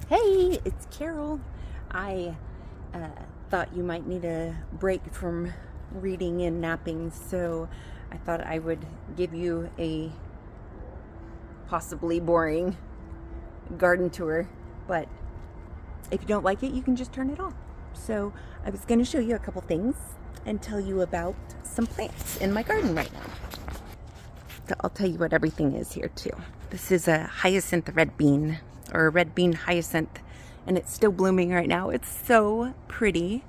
Hey, it's Carol. I thought you might need a break from reading and napping, so I thought I would give you a possibly boring garden tour. But if you don't like it, you can just turn it off. So I was going to show you a couple things and tell you about some plants in my garden right now. So I'll tell you what everything is here too. This is a hyacinth red bean, or a red bean hyacinth, and it's still blooming right now. It's so pretty,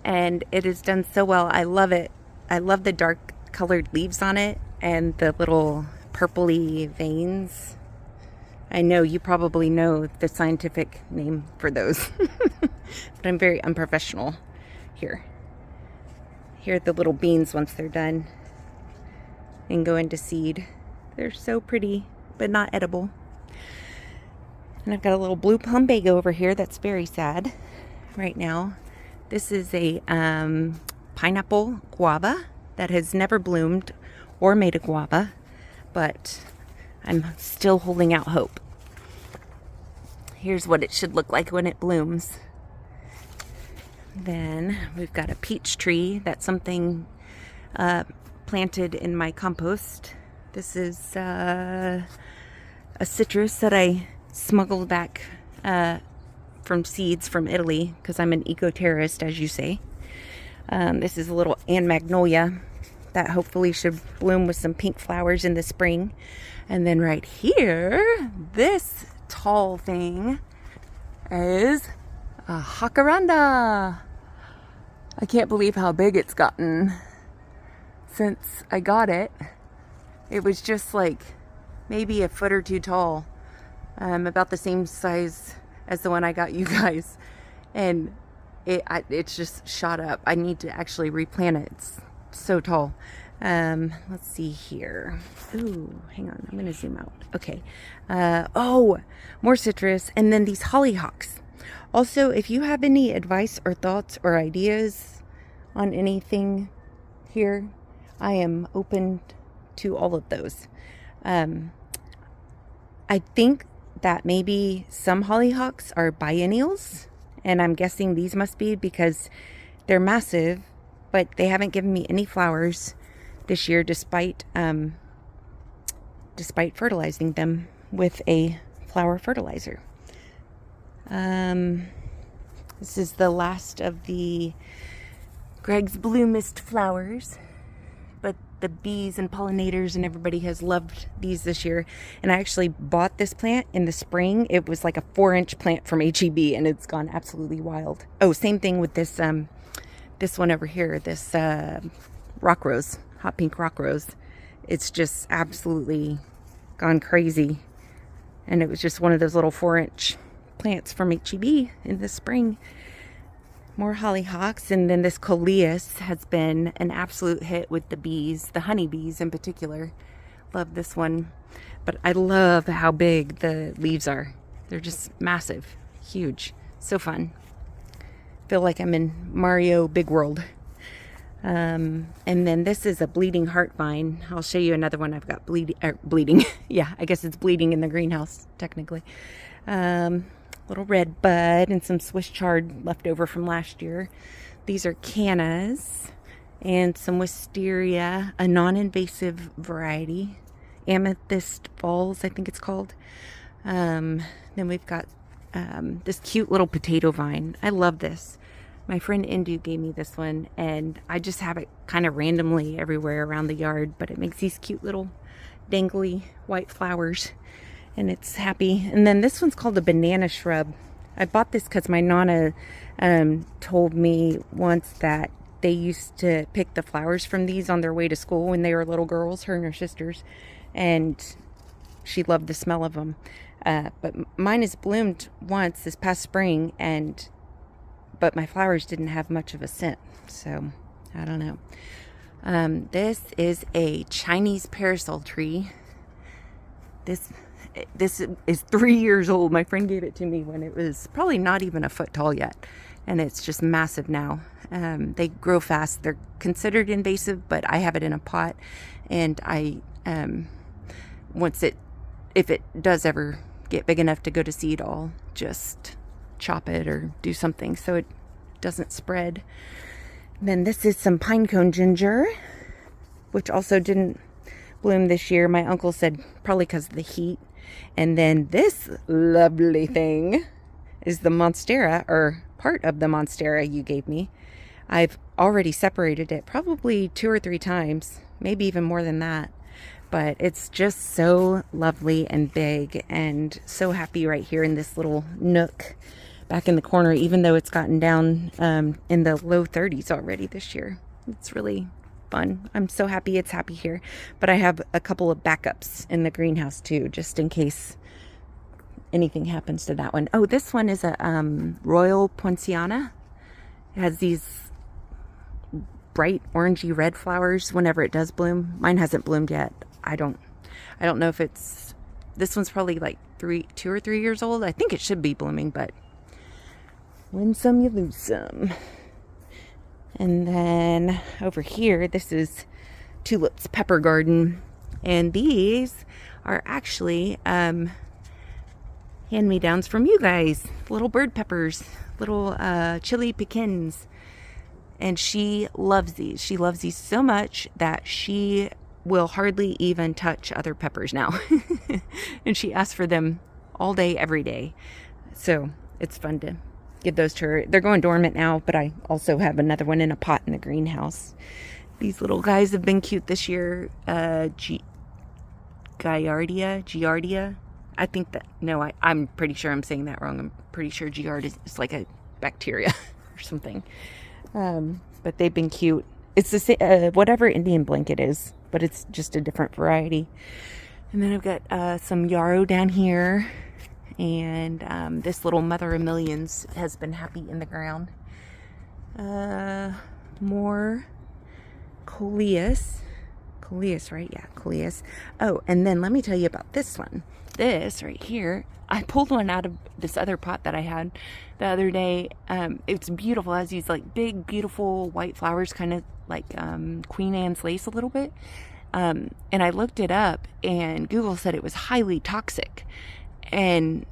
and it has done so well. I love it. I love the dark colored leaves on it and the little purpley veins. I know you probably know the scientific name for those, but I'm very unprofessional here. Here are the little beans once they're done and go into seed. They're so pretty, but not edible. And I've got a little blue plumbago over here that's very sad right now. This is a pineapple guava that has never bloomed or made a guava, but I'm still holding out hope. Here's what it should look like when it blooms. Then we've got a peach tree. That's something planted in my compost. This is a citrus that I smuggled back from seeds from Italy because I'm an eco-terrorist, as you say. This is a little Ann Magnolia that hopefully should bloom with some pink flowers in the spring. And then right here, this tall thing is a jacaranda. I can't believe how big it's gotten since I got it. It was just like maybe a foot or two tall, about the same size as the one I got you guys, and it's just shot up. I need to actually replant it. It's so tall. Let's see here. Ooh, hang on. I'm gonna zoom out. Okay. Oh, more citrus, and then these hollyhocks. Also, if you have any advice or thoughts or ideas on anything here, I am open to all of those. I think that maybe some hollyhocks are biennials, and I'm guessing these must be because they're massive, but they haven't given me any flowers this year despite fertilizing them with a flower fertilizer. This is the last of the Greg's Blue Mist flowers, but the bees and pollinators and everybody has loved these this year. And I actually bought this plant in the spring. It was like a 4-inch plant from HEB, and it's gone absolutely wild. Oh, same thing with this this one over here, this rock rose, hot pink rock rose. It's just absolutely gone crazy. And it was just one of those little 4-inch plants from HEB in the spring. More hollyhocks, and then this coleus has been an absolute hit with the bees, the honeybees in particular. Love this one, but I love how big the leaves are. They're just massive, huge, so fun. Feel like I'm in Mario Big World. And then this is a bleeding heart vine. I'll show you another one I've got bleeding. Yeah, I guess it's bleeding in the greenhouse technically. Little red bud and some Swiss chard left over from last year. These are cannas and some wisteria, a non-invasive variety. Amethyst Falls, I think it's called. Then we've got this cute little potato vine. I love this. My friend Indu gave me this one, and I just have it kind of randomly everywhere around the yard, but it makes these cute little dangly white flowers. And it's happy. And then this one's called a banana shrub. I bought this because my Nana told me once that they used to pick the flowers from these on their way to school when they were little girls, her and her sisters. And she loved the smell of them. But mine has bloomed once this past spring, but my flowers didn't have much of a scent. So, I don't know. This is a Chinese parasol tree. This is 3 years old. My friend gave it to me when it was probably not even a foot tall yet, and it's just massive now. They grow fast. They're considered invasive, but I have it in a pot, and I if it does ever get big enough to go to seed, I'll just chop it or do something so it doesn't spread. Then this is some pinecone ginger, which also didn't bloom this year. My uncle said probably because of the heat. And then this lovely thing is the monstera, or part of the monstera you gave me. I've already separated it probably 2 or 3 times, maybe even more than that. But it's just so lovely and big, and so happy right here in this little nook back in the corner, even though it's gotten down in the low 30s already this year. It's really fun. I'm so happy it's happy here. But I have a couple of backups in the greenhouse too, just in case anything happens to that one. Oh, this one is a Royal Poinciana. It has these bright orangey red flowers whenever it does bloom. Mine hasn't bloomed yet. I don't know if it's, this one's probably like 2 or 3 years old. I think it should be blooming, but win some, you lose some. And then over here, this is Tulip's Pepper Garden. And these are actually hand-me-downs from you guys. Little bird peppers, little chili piquins. And she loves these. She loves these so much that she will hardly even touch other peppers now. And she asks for them all day, every day. So it's fun to give those to her. They're going dormant now, but I also have another one in a pot in the greenhouse. These little guys have been cute this year. Giardia. I think that, no, I'm pretty sure I'm saying that wrong. I'm pretty sure Giardia is like a bacteria or something. But they've been cute. It's the same, whatever Indian blanket is, but it's just a different variety. And then I've got some yarrow down here. And this little Mother of Millions has been happy in the ground. More coleus. Coleus, right? Yeah, coleus. Oh, and then let me tell you about this one. This right here, I pulled one out of this other pot that I had the other day. It's beautiful. It has these like big, beautiful white flowers, kind of like Queen Anne's lace a little bit. And I looked it up, and Google said it was highly toxic. And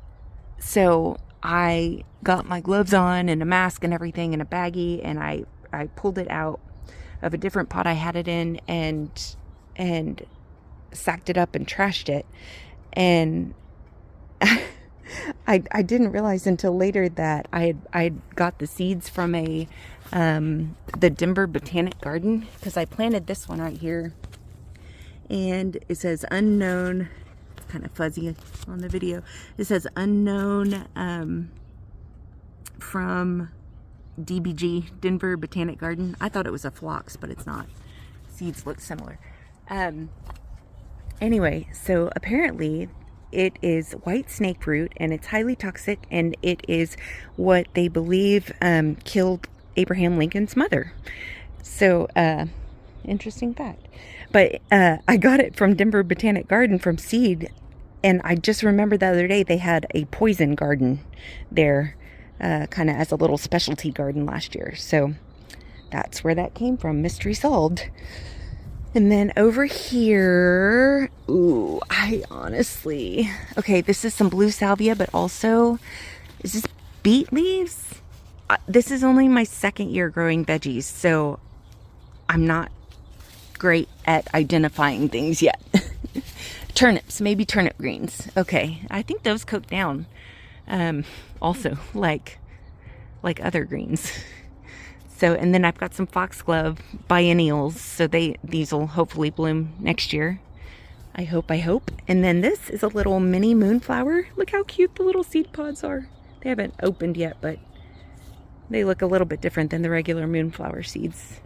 so I got my gloves on and a mask and everything in a baggie, and I pulled it out of a different pot I had it in and sacked it up and trashed it. And I didn't realize until later that I got the seeds from the Denver Botanic Garden, because I planted this one right here, and it says unknown. Kind of fuzzy on the video. It says unknown from DBG, Denver Botanic Garden. I thought it was a phlox, but it's not. Seeds look similar. Anyway, so apparently it is white snake root, and it's highly toxic, and it is what they believe killed Abraham Lincoln's mother. So interesting fact. But I got it from Denver Botanic Garden from seed. And I just remembered the other day they had a poison garden there, kind of as a little specialty garden last year. So that's where that came from. Mystery solved. And then over here, ooh, okay, this is some blue salvia, but also, is this beet leaves? This is only my 2nd year growing veggies, so I'm not great at identifying things yet. Turnips, maybe turnip greens. Okay, I think those cook down. Also, like other greens. So, and then I've got some foxglove biennials. So these will hopefully bloom next year. I hope. And then this is a little mini moonflower. Look how cute the little seed pods are. They haven't opened yet, but they look a little bit different than the regular moonflower seeds.